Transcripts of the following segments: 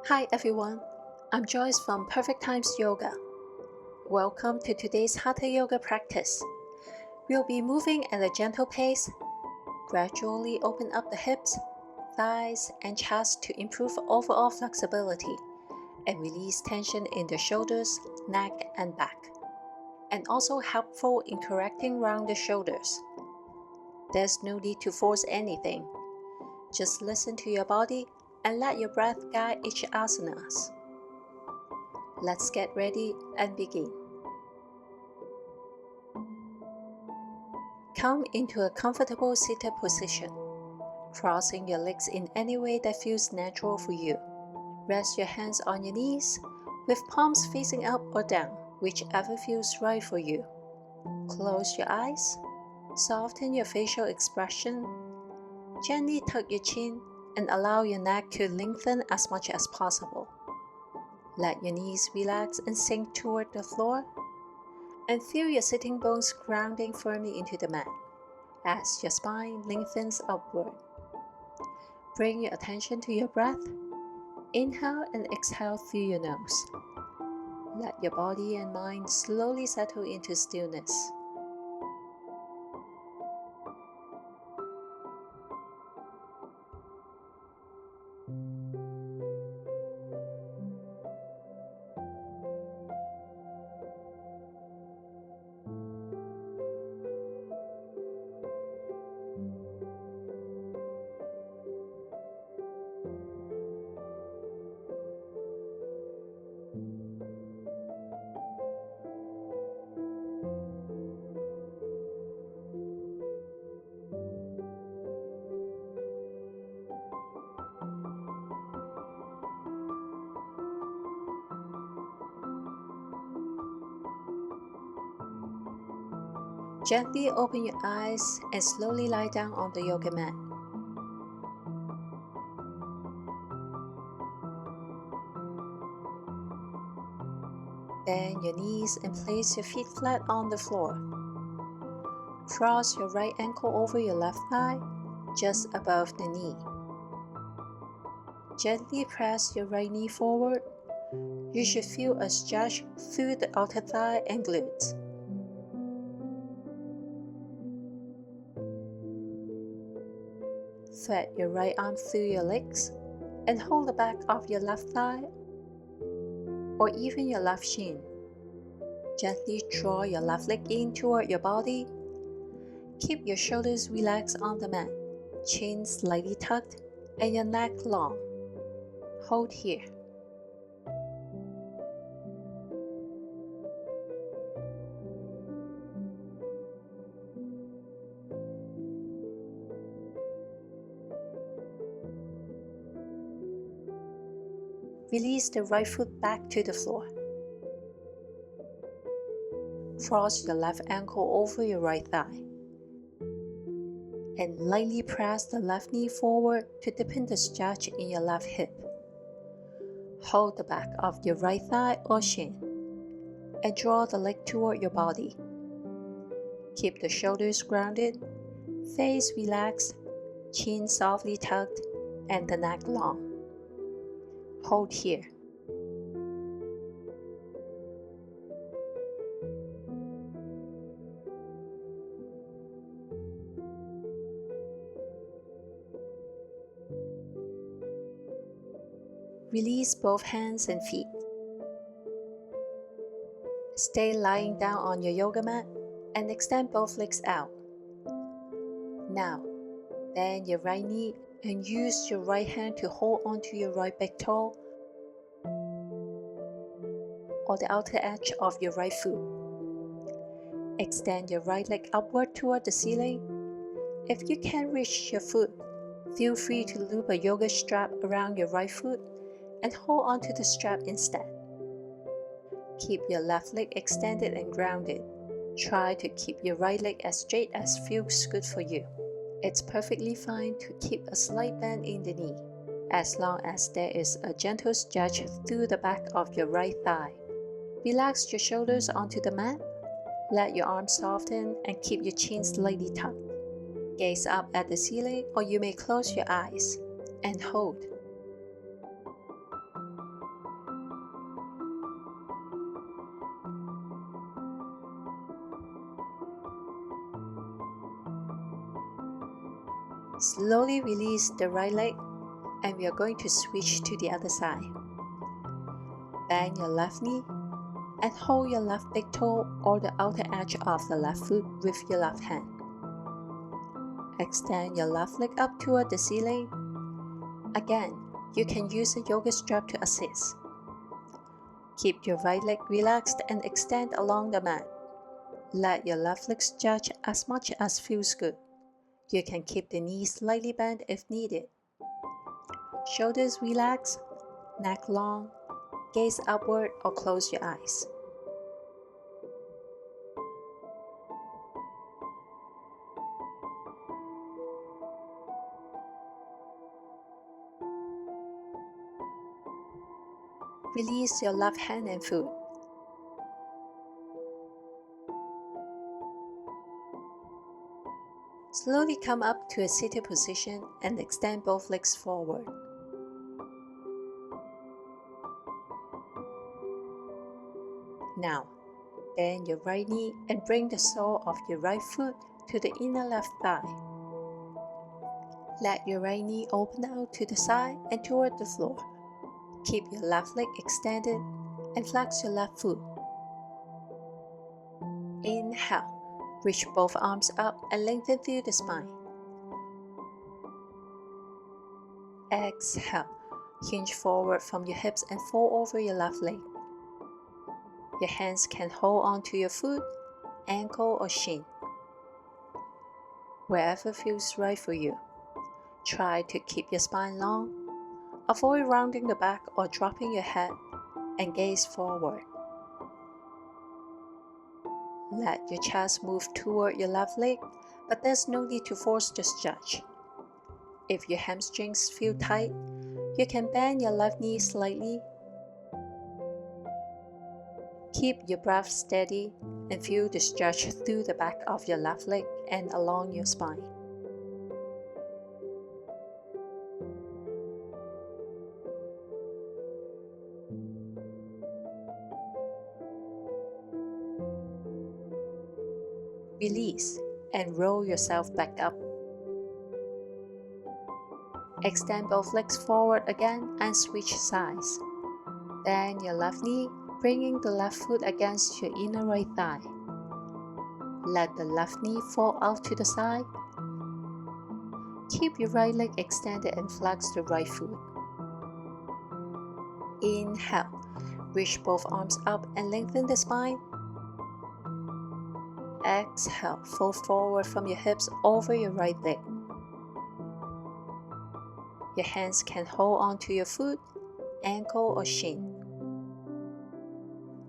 Hi everyone, I'm Joyce from Perfect Times Yoga. Welcome to today's Hatha yoga practice. We'll be moving at a gentle pace. Gradually open up the hips, thighs, and chest to improve overall flexibility and release tension in the shoulders, neck, and back. And also helpful in correcting rounded shoulders. There's no need to force anything. Just listen to your body and let your breath guide each asanas. Let's get ready and begin. Come into a comfortable seated position, crossing your legs in any way that feels natural for you. Rest your hands on your knees, with palms facing up or down, whichever feels right for you. Close your eyes, soften your facial expression, gently tuck your chin, and allow your neck to lengthen as much as possible. Let your knees relax and sink toward the floor, and feel your sitting bones grounding firmly into the mat as your spine lengthens upward. Bring your attention to your breath. Inhale and exhale through your nose. Let your body and mind slowly settle into stillness. Gently open your eyes and slowly lie down on the yoga mat. Bend your knees and place your feet flat on the floor. Cross your right ankle over your left thigh, just above the knee. Gently press your right knee forward. You should feel a stretch through the outer thigh and glutes. Thread your right arm through your legs and hold the back of your left thigh or even your left shin. Gently draw your left leg in toward your body. Keep your shoulders relaxed on the mat, chin slightly tucked, and your neck long. Hold here. Release the right foot back to the floor. Cross your left ankle over your right thigh. And lightly press the left knee forward to deepen the stretch in your left hip. Hold the back of your right thigh or shin and draw the leg toward your body. Keep the shoulders grounded, face relaxed, chin softly tucked, and the neck long. Hold here. Release both hands and feet. Stay lying down on your yoga mat and extend both legs out. Now, bend your right knee and use your right hand to hold onto your right big toe or the outer edge of your right foot. Extend your right leg upward toward the ceiling. If you can't reach your foot, feel free to loop a yoga strap around your right foot and hold onto the strap instead. Keep your left leg extended and grounded. Try to keep your right leg as straight as feels good for you. It's perfectly fine to keep a slight bend in the knee, as long as there is a gentle stretch through the back of your right thigh. Relax your shoulders onto the mat. Let your arms soften and keep your chin slightly tucked. Gaze up at the ceiling, or you may close your eyes and hold. Slowly release the right leg, and we are going to switch to the other side. Bend your left knee and hold your left big toe or the outer edge of the left foot with your left hand. Extend your left leg up toward the ceiling. Again, you can use a yoga strap to assist. Keep your right leg relaxed and extend along the mat. Let your left leg stretch as much as feels good. You can keep the knees slightly bent if needed. Shoulders relaxed, neck long, gaze upward or close your eyes. Release your left hand and foot. Slowly come up to a seated position and extend both legs forward. Now, bend your right knee and bring the sole of your right foot to the inner left thigh. Let your right knee open out to the side and toward the floor. Keep your left leg extended and flex your left foot. Inhale, reach both arms up and lengthen through the spine. Exhale, hinge forward from your hips and fold over your left leg. Your hands can hold on to your foot, ankle or shin, wherever feels right for you. Try to keep your spine long. Avoid rounding the back or dropping your head, and gaze forward. Let your chest move toward your left leg, but there's no need to force the stretch. If your hamstrings feel tight, you can bend your left knee slightly. Keep your breath steady and feel the stretch through the back of your left leg and along your spine. Release and roll yourself back up. Extend both legs forward again and switch sides. Bend your left knee, bringing the left foot against your inner right thigh. Let the left knee fall out to the side. Keep your right leg extended and flex the right foot. Inhale, reach both arms up and lengthen the spine. Exhale, fold forward from your hips over your right leg. Your hands can hold on to your foot, ankle or shin.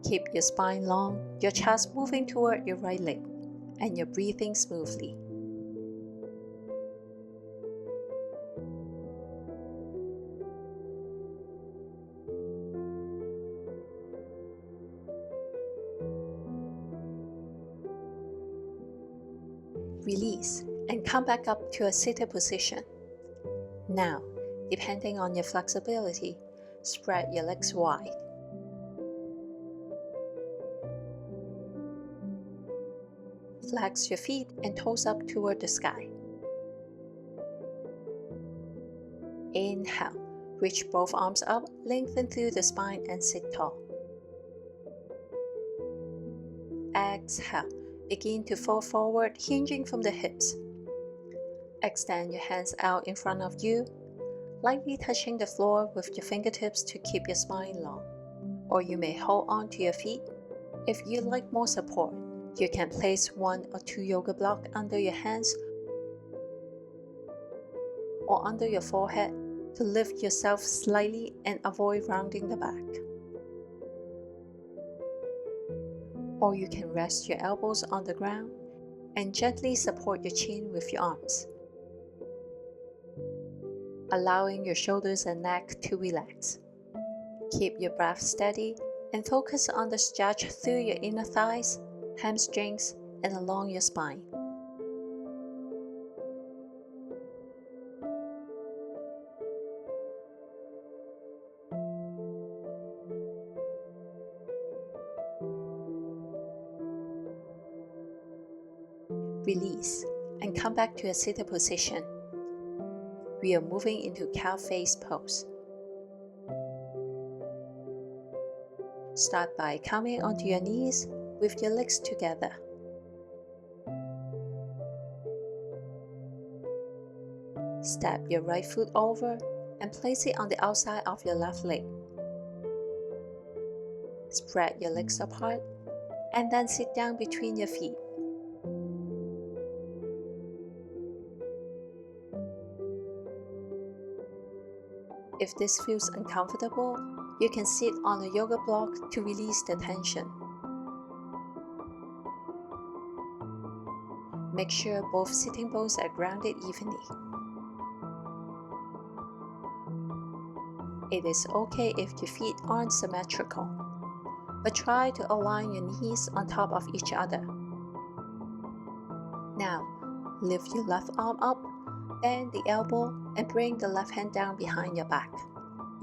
Keep your spine long, your chest moving toward your right leg, and your breathing smoothly. Release and come back up to a seated position. Now, depending on your flexibility, spread your legs wide. Flex your feet and toes up toward the sky. Inhale, reach both arms up, lengthen through the spine and sit tall. Exhale, begin to fold forward, hinging from the hips. Extend your hands out in front of you, lightly touching the floor with your fingertips to keep your spine long. Or you may hold on to your feet. If you like more support, you can place 1 or 2 yoga blocks under your hands or under your forehead to lift yourself slightly and avoid rounding the back. Or you can rest your elbows on the ground and gently support your chin with your arms, allowing your shoulders and neck to relax. Keep your breath steady and focus on the stretch through your inner thighs, hamstrings, and along your spine. Release and come back to a seated position. We are moving into cow face pose. Start by coming onto your knees with your legs together. Step your right foot over and place it on the outside of your left leg. Spread your legs apart and then sit down between your feet. If this feels uncomfortable, you can sit on a yoga block to release the tension. Make sure both sitting bones are grounded evenly. It is okay if your feet aren't symmetrical, but try to align your knees on top of each other. Now, lift your left arm up, bend the elbow, and bring the left hand down behind your back.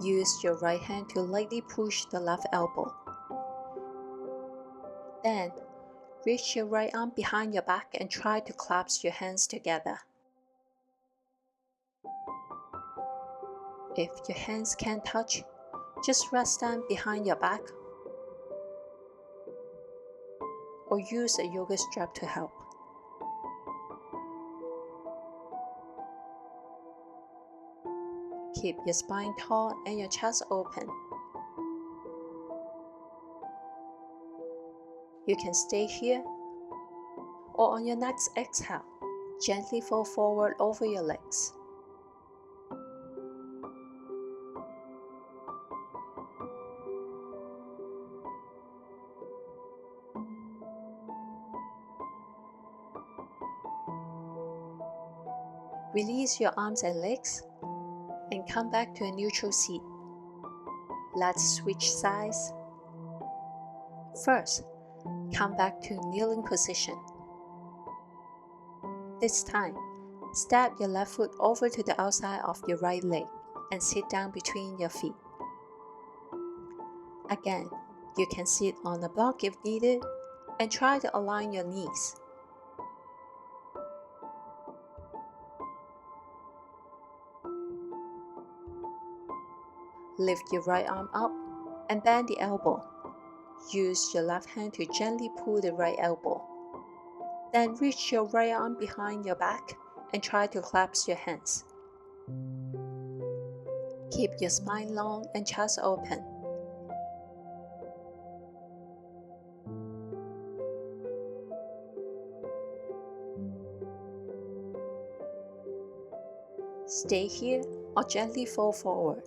Use your right hand to lightly push the left elbow. Then, reach your right arm behind your back and try to clasp your hands together. If your hands can't touch, just rest them behind your back or use a yoga strap to help. Keep your spine tall and your chest open. You can stay here or on your next exhale, gently fall forward over your legs. Release your arms and legs and come back to a neutral seat. Let's switch sides. First, come back to kneeling position. This time, step your left foot over to the outside of your right leg and sit down between your feet. Again, you can sit on a block if needed and try to align your knees. Lift your right arm up and bend the elbow. Use your left hand to gently pull the right elbow. Then reach your right arm behind your back and try to clasp your hands. Keep your spine long and chest open. Stay here or gently fall forward.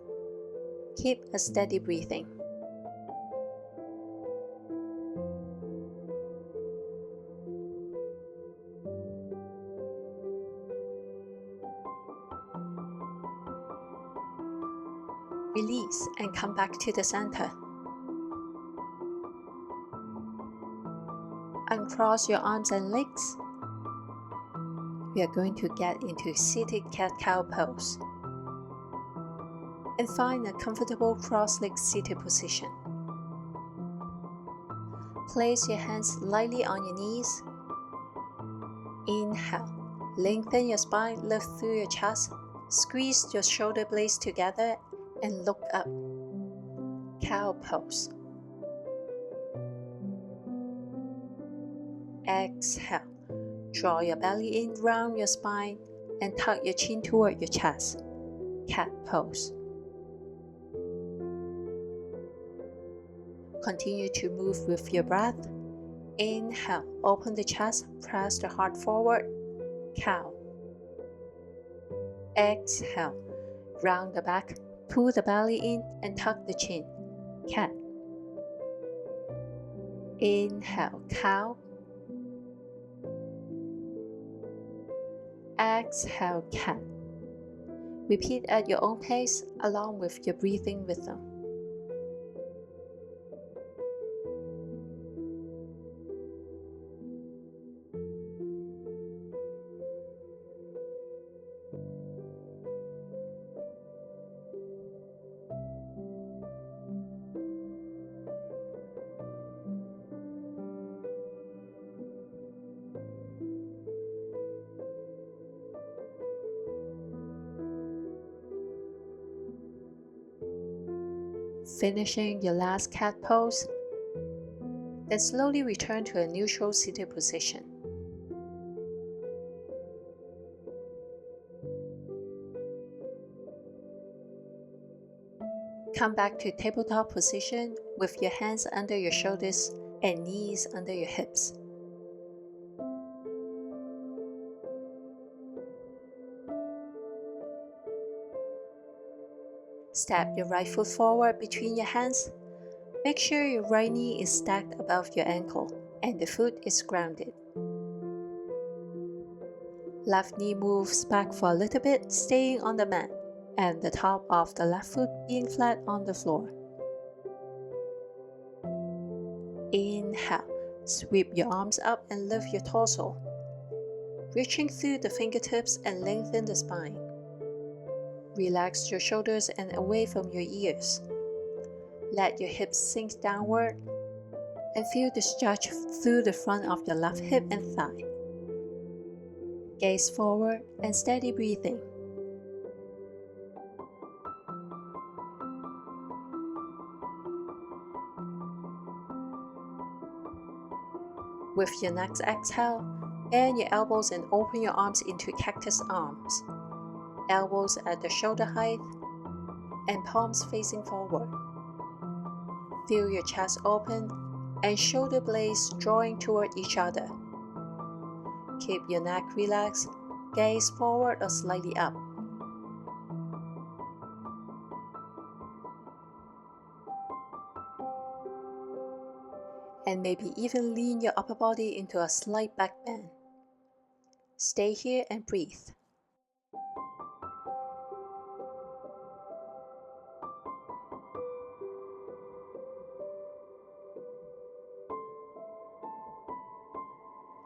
Keep a steady breathing. Release and come back to the center. Uncross your arms and legs. We are going to get into seated cat-cow pose. And find a comfortable cross-legged seated position. Place your hands lightly on your knees. Inhale. Lengthen your spine, lift through your chest. Squeeze your shoulder blades together and look up. Cow pose. Exhale. Draw your belly in, round your spine, and tuck your chin toward your chest. Cat pose. Continue to move with your breath. Inhale, open the chest, press the heart forward. Cow. Exhale, round the back, pull the belly in and tuck the chin. Cat. Inhale, cow. Exhale, cat. Repeat at your own pace along with your breathing rhythm. Finishing your last cat pose, then slowly return to a neutral seated position. Come back to tabletop position with your hands under your shoulders and knees under your hips. Step your right foot forward between your hands. Make sure your right knee is stacked above your ankle and the foot is grounded. Left knee moves back for a little bit, staying on the mat, and the top of the left foot being flat on the floor. Inhale, sweep your arms up and lift your torso, reaching through the fingertips and lengthen the spine. Relax your shoulders and away from your ears. Let your hips sink downward and feel the stretch through the front of your left hip and thigh. Gaze forward and steady breathing. With your next exhale, bend your elbows and open your arms into cactus arms. Elbows at the shoulder height and palms facing forward. Feel your chest open and shoulder blades drawing toward each other. Keep your neck relaxed, gaze forward or slightly up. And maybe even lean your upper body into a slight back bend. Stay here and breathe.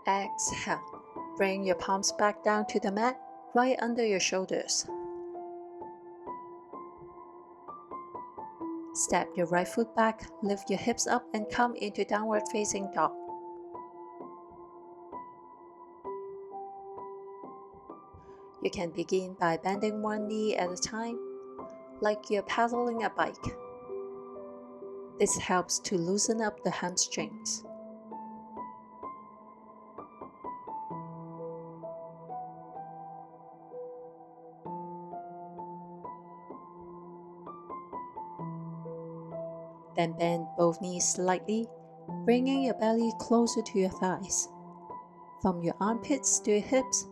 Exhale. Bring your palms back down to the mat, right under your shoulders. Step your right foot back, lift your hips up and come into downward facing dog. You can begin by bending one knee at a time, like you're pedaling a bike. This helps to loosen up the hamstrings. Then bend both knees slightly, bringing your belly closer to your thighs. From your armpits to your hips,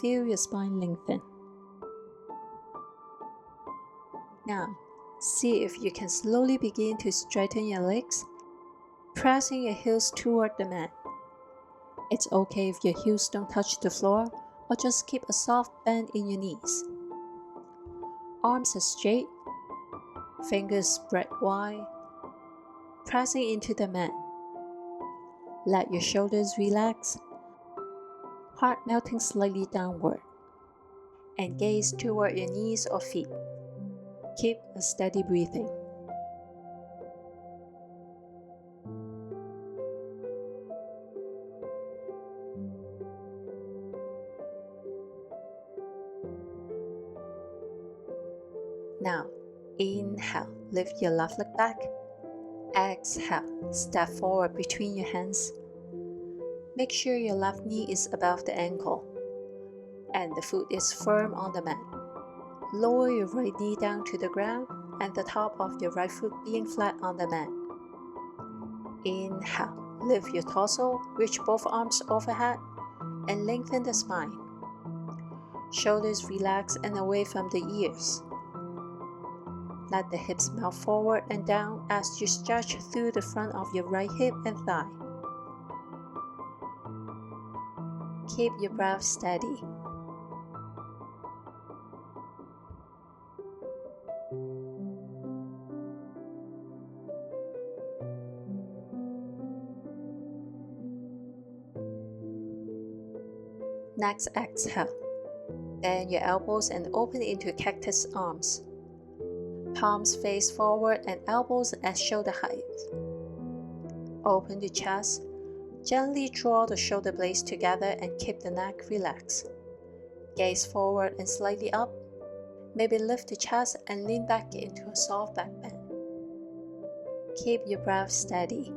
feel your spine lengthen. Now, see if you can slowly begin to straighten your legs, pressing your heels toward the mat. It's okay if your heels don't touch the floor, or just keep a soft bend in your knees. Arms are straight, fingers spread wide, pressing into the mat. Let your shoulders relax, heart melting slightly downward, and gaze toward your knees or feet. Keep a steady breathing. Now, inhale, lift your left leg back. Exhale, step forward between your hands. Make sure your left knee is above the ankle and the foot is firm on the mat. Lower your right knee down to the ground and the top of your right foot being flat on the mat. Inhale, lift your torso, reach both arms overhead, and lengthen the spine. Shoulders relax and away from the ears. Let the hips melt forward and down as you stretch through the front of your right hip and thigh. Keep your breath steady. Next exhale. Bend your elbows and open into cactus arms. Palms face forward and elbows at shoulder height. Open the chest. Gently draw the shoulder blades together and keep the neck relaxed. Gaze forward and slightly up. Maybe lift the chest and lean back into a soft back bend. Keep your breath steady.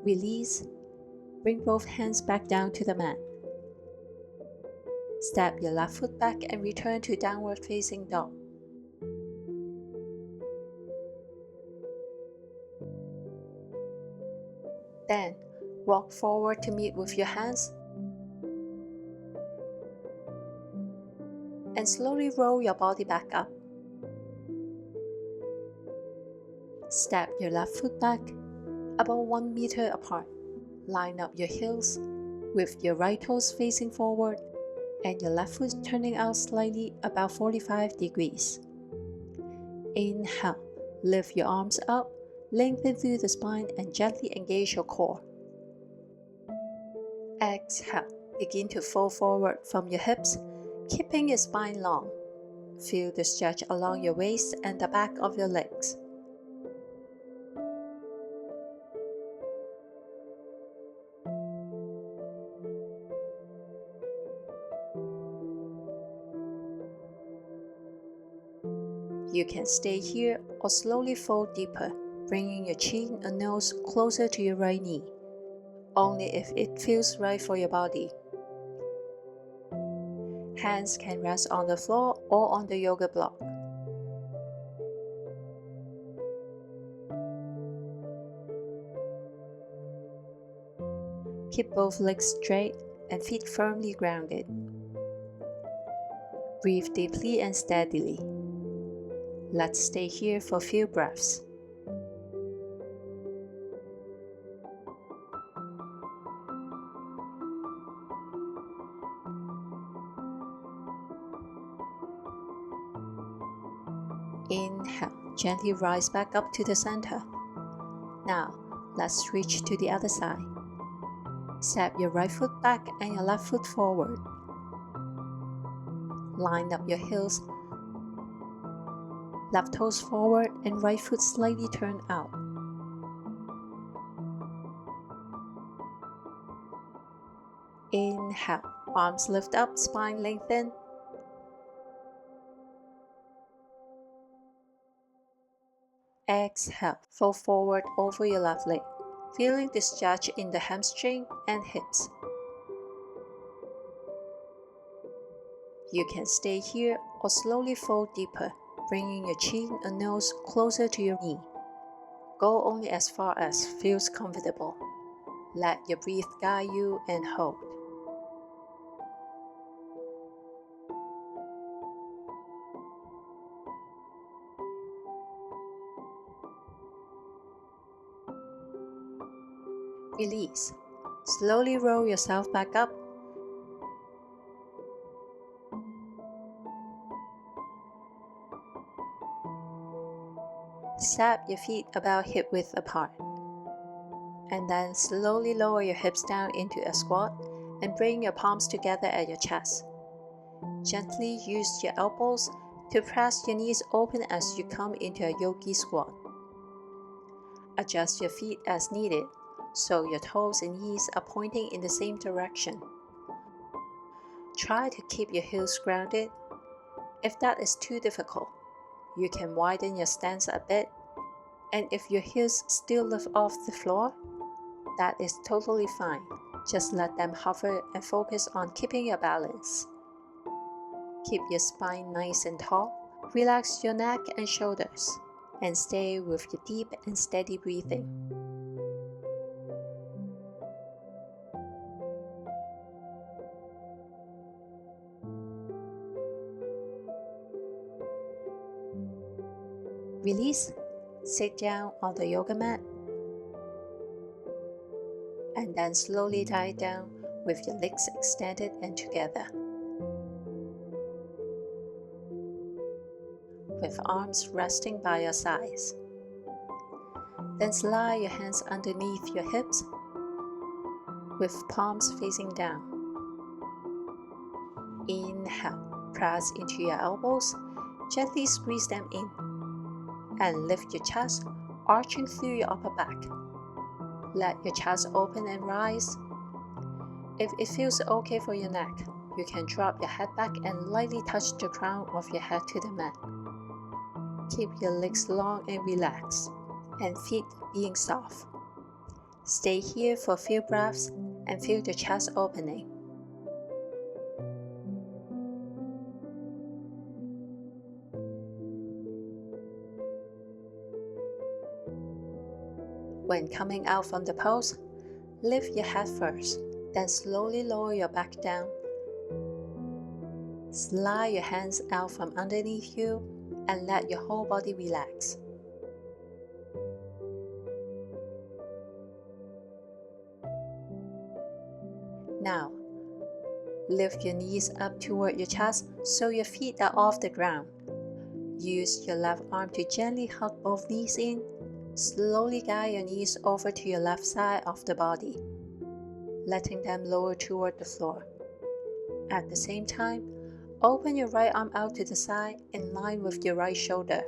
Release. Bring both hands back down to the mat. Step your left foot back and return to downward facing dog. Then, walk forward to meet with your hands and slowly roll your body back up. Step your left foot back about 1 meter apart. Line up your heels with your right toes facing forward and your left foot turning out slightly about 45 degrees. Inhale, lift your arms up, lengthen through the spine and gently engage your core. Exhale, begin to fold forward from your hips, keeping your spine long. Feel the stretch along your waist and the back of your legs. You can stay here or slowly fold deeper, bringing your chin and nose closer to your right knee, only if it feels right for your body. Hands can rest on the floor or on the yoga block. Keep both legs straight and feet firmly grounded. Breathe deeply and steadily. Let's stay here for a few breaths. Inhale, gently rise back up to the center. Now, let's switch to the other side. Step your right foot back and your left foot forward. Line up your heels, left toes forward and right foot slightly turned out. Inhale, arms lift up, spine lengthen. Exhale, fold forward over your left leg, feeling the stretch in the hamstring and hips. You can stay here or slowly fold deeper, bringing your chin and nose closer to your knee. Go only as far as feels comfortable. Let your breath guide you and hold. Release. Slowly roll yourself back up. Step your feet about hip width apart. And then slowly lower your hips down into a squat and bring your palms together at your chest. Gently use your elbows to press your knees open as you come into a yogi squat. Adjust your feet as needed, so your toes and knees are pointing in the same direction. Try to keep your heels grounded. If that is too difficult, you can widen your stance a bit, and if your heels still lift off the floor, that is totally fine. Just let them hover and focus on keeping your balance. Keep your spine nice and tall. Relax your neck and shoulders, and stay with your deep and steady breathing. Release. Sit down on the yoga mat and then slowly lie down with your legs extended and together. With arms resting by your sides. Then slide your hands underneath your hips with palms facing down. Inhale, press into your elbows, gently squeeze them in, and lift your chest, arching through your upper back. Let your chest open and rise. If it feels okay for your neck, You can drop your head back and lightly touch the crown of your head to the mat. Keep your legs long and relaxed, and feet being soft. Stay here for a few breaths and feel the chest opening. When coming out from the pose, lift your head first, then slowly lower your back down. Slide your hands out from underneath you and let your whole body relax. Now, lift your knees up toward your chest so your feet are off the ground. Use your left arm to gently hug both knees in. Slowly guide your knees over to your left side of the body, letting them lower toward the floor. At the same time, open your right arm out to the side in line with your right shoulder.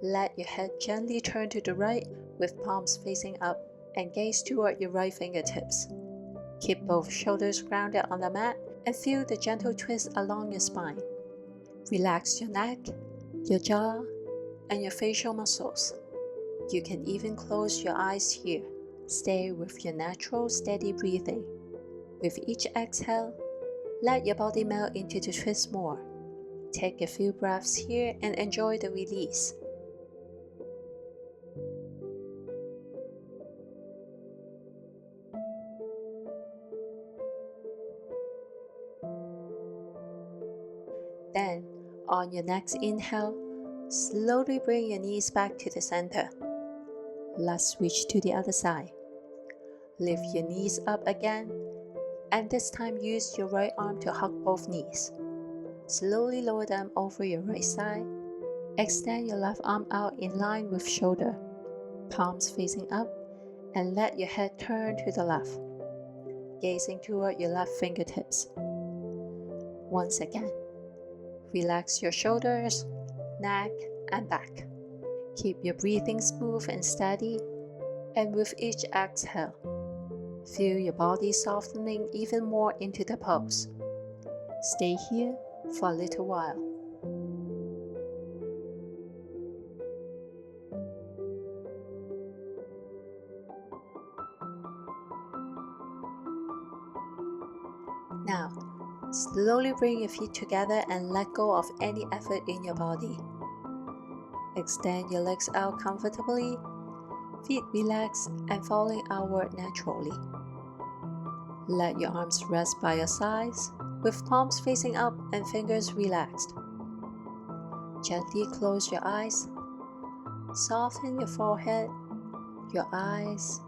Let your head gently turn to the right with palms facing up and gaze toward your right fingertips. Keep both shoulders grounded on the mat and feel the gentle twist along your spine. Relax your neck, your jaw, and your facial muscles. You can even close your eyes here. Stay with your natural, steady breathing. With each exhale, let your body melt into the twist more. Take a few breaths here and enjoy the release. Then, on your next inhale, slowly bring your knees back to the center. Let's switch to the other side. Lift your knees up again, and this time use your right arm to hug both knees. Slowly lower them over your right side. Extend your left arm out in line with shoulder, palms facing up, and let your head turn to the left, gazing toward your left fingertips. Once again, relax your shoulders, neck, and back. Keep your breathing smooth and steady, and with each exhale, feel your body softening even more into the pose. Stay here for a little while. Now, slowly bring your feet together and let go of any effort in your body. Extend your legs out comfortably, feet relaxed and falling outward naturally. Let your arms rest by your sides, with palms facing up and fingers relaxed. Gently close your eyes. Soften your forehead, your eyes,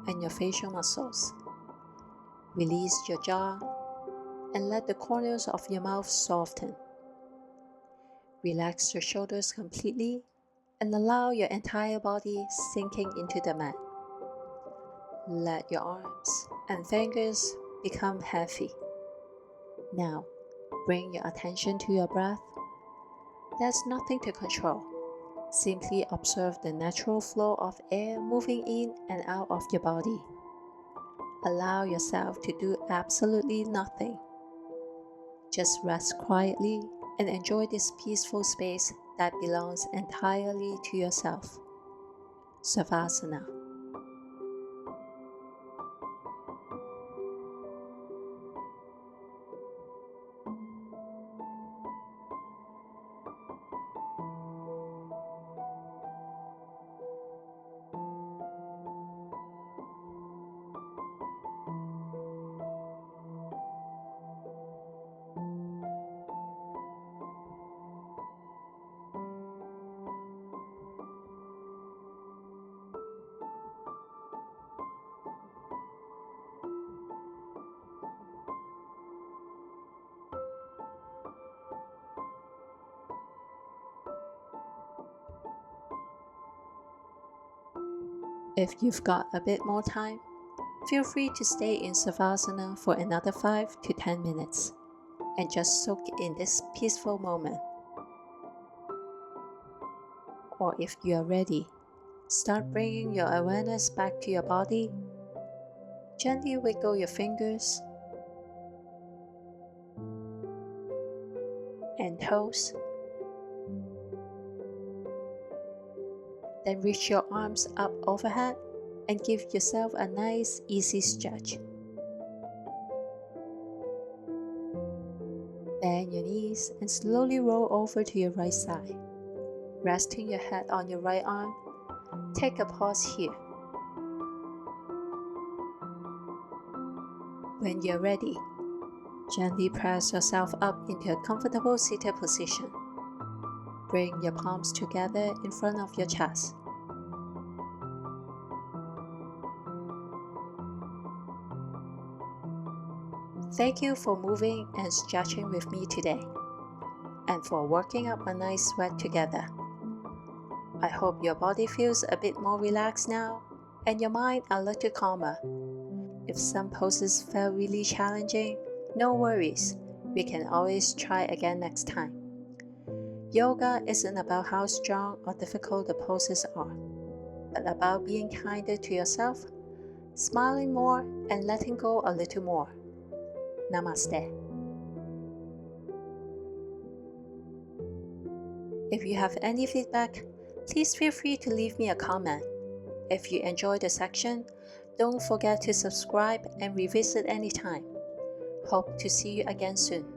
and your facial muscles. Release your jaw and let the corners of your mouth soften. Relax your shoulders completely and allow your entire body sinking into the mat. Let your arms and fingers become heavy. Now, bring your attention to your breath. There's nothing to control. Simply observe the natural flow of air moving in and out of your body. Allow yourself to do absolutely nothing. Just rest quietly and enjoy this peaceful space that belongs entirely to yourself. Savasana. If you've got a bit more time, feel free to stay in Savasana for another 5 to 10 minutes and just soak in this peaceful moment. Or if you are ready, start bringing your awareness back to your body. Gently wiggle your fingers. and toes. Then reach your arms up overhead and give yourself a nice, easy stretch. Bend your knees and slowly roll over to your right side. Resting your head on your right arm, take a pause here. When you're ready, gently press yourself up into a comfortable seated position. Bring your palms together in front of your chest. Thank you for moving and stretching with me today, and for working up a nice sweat together. I hope your body feels a bit more relaxed now, and your mind a little calmer. If some poses felt really challenging, no worries, we can always try again next time. Yoga isn't about how strong or difficult the poses are, but about being kinder to yourself, smiling more, and letting go a little more. Namaste. If you have any feedback, please feel free to leave me a comment. If you enjoyed the section, don't forget to subscribe and revisit anytime. Hope to see you again soon.